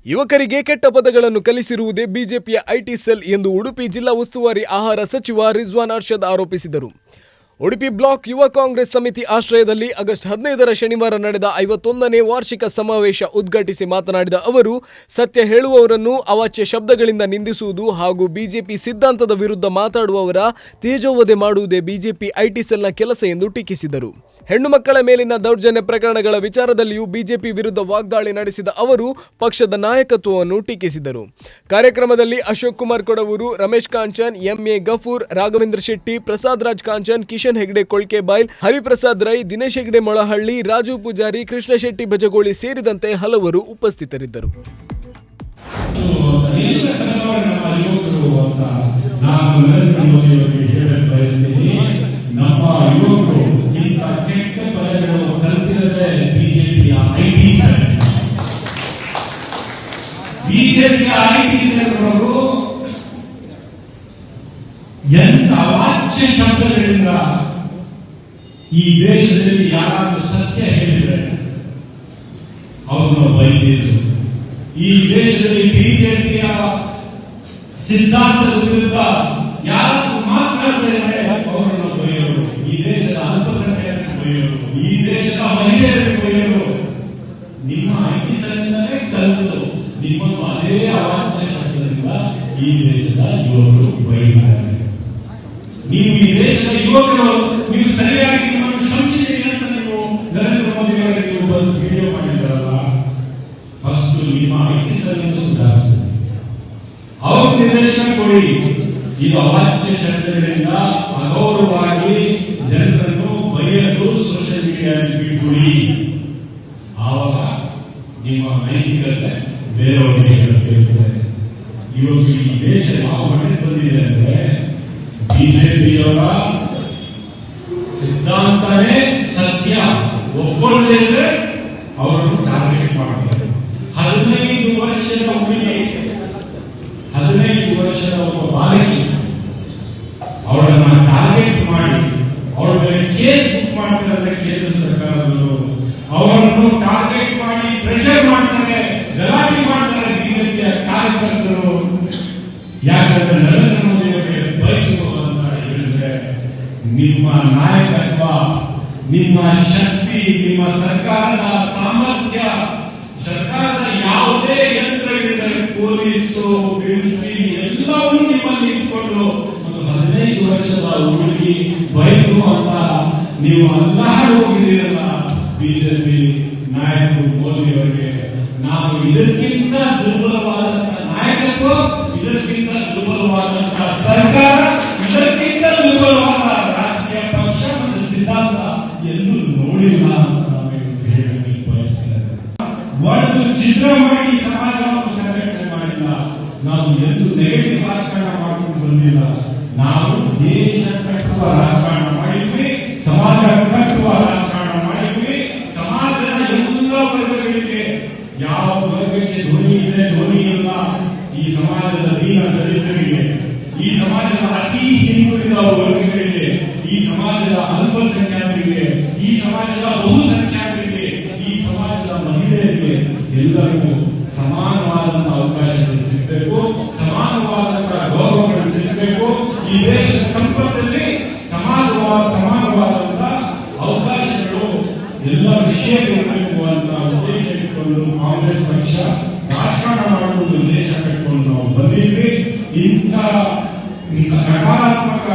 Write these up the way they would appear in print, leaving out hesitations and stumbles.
ಯುವಕರಿಗೆ ಕೆಟ್ಟ ಪದಗಳನ್ನು ಕಲಿಸಿರುವುದೇ ಬಿಜೆಪಿಯ ಐಟಿ ಸೆಲ್ ಎಂದು ಉಡುಪಿ ಜಿಲ್ಲಾ ಉಸ್ತುವಾರಿ ಆಹಾರ ಸಚಿವ ರಿಜ್ವಾನ್ ಅರ್ಷದ್ ಆರೋಪಿಸಿದರು. ಉಡುಪಿ ಬ್ಲಾಕ್ ಯುವ ಕಾಂಗ್ರೆಸ್ ಸಮಿತಿ ಆಶ್ರಯದಲ್ಲಿ ಆಗಸ್ಟ್ 15ರ ಶನಿವಾರ ನಡೆದ 51ನೇ ವಾರ್ಷಿಕ ಸಮಾವೇಶ ಉದ್ಘಾಟಿಸಿ ಮಾತನಾಡಿದ ಅವರು, ಸತ್ಯ ಹೇಳುವವರನ್ನು ಅವಾಚ್ಯ ಶಬ್ದಗಳಿಂದ ನಿಂದಿಸುವುದು ಹಾಗೂ ಬಿಜೆಪಿ ಸಿದ್ಧಾಂತದ ವಿರುದ್ಧ ಮಾತಾಡುವವರ ತೇಜೋವಧೆ ಮಾಡುವುದೇ ಬಿಜೆಪಿ ಐಟಿ ಸೆಲ್ನ ಕೆಲಸ ಎಂದು ಟೀಕಿಸಿದರು. ಹೆಣ್ಣು ಮಕ್ಕಳ ಮೇಲಿನ ದೌರ್ಜನ್ಯ ಪ್ರಕರಣಗಳ ವಿಚಾರದಲ್ಲಿಯೂ ಬಿಜೆಪಿ ವಿರುದ್ಧ ವಾಗ್ದಾಳಿ ನಡೆಸಿದ ಅವರು ಪಕ್ಷದ ನಾಯಕತ್ವವನ್ನು ಟೀಕಿಸಿದರು. ಕಾರ್ಯಕ್ರಮದಲ್ಲಿ ಅಶೋಕ್ ಕುಮಾರ್ ಕೊಡವೂರು, ರಮೇಶ್ ಕಾಂಚನ್, ಎಂಎ ಗಫೂರ್, ರಾಘವೇಂದ್ರ ಶೆಟ್ಟಿ, ಪ್ರಸಾದ್ ರಾಜ್ ಕಾಂಚನ್, ಕಿಶನ್ ಹೆಗ್ಡೆ ಕೊಳ್ಕೆಬೈಲ್, ಹರಿಪ್ರಸಾದ್ ರೈ, ದಿನೇಶ್ ಹೆಗ್ಡೆ ಮೊಳಹಳ್ಳಿ, ರಾಜು ಪೂಜಾರಿ, ಕೃಷ್ಣ ಶೆಟ್ಟಿ ಭಜಗೋಳಿ ಸೇರಿದಂತೆ ಹಲವರು ಉಪಸ್ಥಿತರಿದ್ದರು. ಎಂತ ಅವಾಚ್ಯ ಶಬ್ದಗಳಿಂದ ಈ ದೇಶದಲ್ಲಿ ಯಾರಾದ್ರೂ ಸತ್ಯ ಹೇಳಿದ್ರೆ ಅವರನ್ನು ಬೈದಿದ್ರು. ಈ ದೇಶದಲ್ಲಿ ಬಿಜೆಪಿಯ ಸಿದ್ಧಾಂತದ ವಿರುದ್ಧ ಯಾರಾದ್ರೂ ಮಾತನಾಡಿದರೆ ಅವರನ್ನು ಬೈಯೋರು. ಈ ದೇಶದ ಅಲ್ಪಸಂಖ್ಯಾತರಿಗೆ ಬೈಯೋರು, ಈ ದೇಶದ ಮಹಿಳೆಯರಿಗೆ ಬೈಯೋರು. ನಿಮ್ಮ ಐಟಿ ಸೆಲ್ನಿಂದಲೇ ಕಲಿತು ನಿಮ್ಮನ್ನು ಅದೇ ಅವಾಚ್ಯ ಶಬ್ದದಿಂದ ಈ ದೇಶದ ಯುವಕರು ಬೈದಿದ್ದಾರೆ. ನೀವು ಈ ದೇಶದ ಯುವಕರು ನೀವು ಸರಿಯಾಗಿ ನಿಮ್ಮನ್ನು ಶ್ರಮಿಸಿದ್ದೀರಿ ಅಂತ ನೀವು ನರೇಂದ್ರ ಮೋದಿ ಅವರಿಗೆ ನೀವು ಬಂದು ವಿಡಿಯೋ ಮಾಡಿದ್ದಾರಲ್ಲ, ಫಸ್ಟ್ ನಿಮ್ಮ ಐಟಿ ಸೆಲ್ ಸುಧಾರಿಸಿ ಅವರು ನಿರ್ದೇಶನ ಕೊಡಿ. ಇದು ಅವಾಚ್ಯ ಶಬ್ದಗಳಿಂದ ಅಗೌರವವಾಗಿ ಜನರನ್ನು ಬೈಯಲು ಸೋಷಿಯಲ್ ಮೀಡಿಯಾದಲ್ಲಿ ಬಿಟ್ಕೊಡಿ. ಆವಾಗ ನಿಮ್ಮ ನೈತಿಕತೆ ಬೇರೆಯವರಿಗೆ ಹೇಳ್ತಿರ್ತದೆ. ಇವಾಗ ಈ ದೇಶ ಯಾವ ಮಟ್ಟಕ್ಕೆ ಬಂದಿದೆ ಅಂದ್ರೆ ಬಿಜೆಪಿಯವರ ಸಿದ್ಧಾಂತನೇ ಸತ್ಯ ಒಪ್ಪೊಳ್ಳದೆ ಇದ್ರೆ ಅವರನ್ನು ಟಾರ್ಗೆಟ್ ಮಾಡ್ತಾರೆ. 15 ವರ್ಷದ ಹುಡುಗಿ, 15 ವರ್ಷದ ಒಬ್ಬ ಬಾಲಕಿ, ಅವರನ್ನ ಟಾರ್ಗೆಟ್ ಮಾಡಿ ಅವರ ಮೇಲೆ ಕೇಸ್ ಬುಕ್ ಮಾಡ್ತಾರೆ ಕೇಂದ್ರ ಸರ್ಕಾರದವರು. ಅವರನ್ನು ಟಾರ್ಗೆಟ್ ಮಾಡಿ ಪ್ರೆಷರ್ ಮಾಡ್ತಾರೆ, ಗಲಾಟೆ ಮಾಡ್ತಾರೆ ಬಿಜೆಪಿಯ ಕಾರ್ಯಕರ್ತರು. ಯಾಕಂದ್ರೆ ನರೇಂದ್ರ ಮೋದಿ ಅವರಿಗೆ ಬಯಸುವ ನಿಮ್ಮ ನಾಯಕತ್ವ, ನಿಮ್ಮ ಶಕ್ತಿ, ನಿಮ್ಮ ಸರ್ಕಾರದ ಸಾಮರ್ಥ್ಯ, ಸರ್ಕಾರದ ಯಾವುದೇ ಯಂತ್ರಗಳಿದ್ದರೆ ಪೊಲೀಸು, ಮಿಲಿಟರಿ ಎಲ್ಲವೂ ನಿಮ್ಮಲ್ಲಿ ಇಟ್ಕೊಂಡು ಒಂದು 15 ವರ್ಷದ ಹುಡುಗಿ ಬೈಕು ಅಂತ ನೀವು ಅಲ್ಲಾಡಿ ಹೋಗಿದ್ದೀರಲ್ಲ ಬಿಜೆಪಿ ನಾಯಕರು ಮೋದಿ ಅವರಿಗೆ. ನಾವು ಇದಕ್ಕಿಂತ ದುರ್ಬಲವಾದಂತಹ ನಾಯಕತ್ವ, ಇದಕ್ಕಿಂತ ದುರ್ಬಲವಾದಂತಹ ಸರ್ಕಾರ, ಇದಕ್ಕಿಂತ ದುರ್ಬಲವಾದ ರಾಜಕೀಯ ಪಕ್ಷ ಮತ್ತು ಸಿದ್ಧಾಂತ ಎಂದು ನೋಡಿಲ್ಲ ಅಂತ ನಾವು ಹೇಳಕ್ಕೆ ಬಯಸ್ತೇವೆ. ಒಂದು ಚಿತ್ರ ಮಾಡಿ ಸಮಾಜವನ್ನು ಸಂಘಟನೆ ಮಾಡಿಲ್ಲ. ನಾವು ಎಂದು ನೆಗೆಟಿವ್ ರಾಜಕಾರಣ ಮಾಡಿಕೊಂಡು ಬಂದಿಲ್ಲ. ನಾವು ದೇಶ ಕಟ್ಟುವ ರಾಜಕಾರಣ ಮಾಡಿದ್ವಿ, ಸಮಾಜ ಕಟ್ಟುವ ರಾಜಕಾರಣ ಮಾಡಿದ್ವಿ. ಸಮಾಜದ ಎಲ್ಲ ವರ್ಗಗಳಿಗೆ ಯಾವ ವರ್ಗಕ್ಕೆ ಧ್ವನಿ ಇದೆ, ಧ್ವನಿ ಇಲ್ಲ, ಈ ಸಮಾಜದ ದೀನ ದಲಿತರಿಗೆ, ಈ ಸಮಾಜದ ಅತಿ ಹಿಂದುಳಿದ ವರ್ಗಗಳಿಗೆ, ಈ ಸಮಾಜದ ಅಲ್ಪಸಂಖ್ಯಾತರಿಗೆ, ಈ ಸಮಾಜದ ಬಹುಸಂಖ್ಯಾತರಿಗೆ, ಈ ಸಮಾಜದ ಮಹಿಳೆಯರಿಗೆ ಎಲ್ಲರಿಗೂ ಸಮಾನವಾದಂತಹ ಅವಕಾಶಗಳು ಸಿಗಬೇಕು, ಸಮಾನವಾದಂತಹ ಗೌರವಗಳು ಸಿಗಬೇಕು. ಈ ದೇಶದ ಸಂಪತ್ತಲ್ಲಿ ಸಮಾನವಾದಂತಹ ಅವಕಾಶಗಳು ಎಲ್ಲ ವಿಷಯಗಳಿರಬೇಕು ಅಂತ ಉದ್ದೇಶ ಇಟ್ಕೊಂಡು ಕಾಂಗ್ರೆಸ್ ಪಕ್ಷ ರಾಜಕಾರಣ ಮಾಡುವುದು ದೇಶ ಕಟ್ಟಿಕೊಂಡು ನಾವು ಬಂದಿದ್ವಿ. ಇಂಥ ನಕಾರಾತ್ಮಕ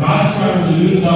ರಾಜಕಾರಣದ ವಿರುದ್ಧ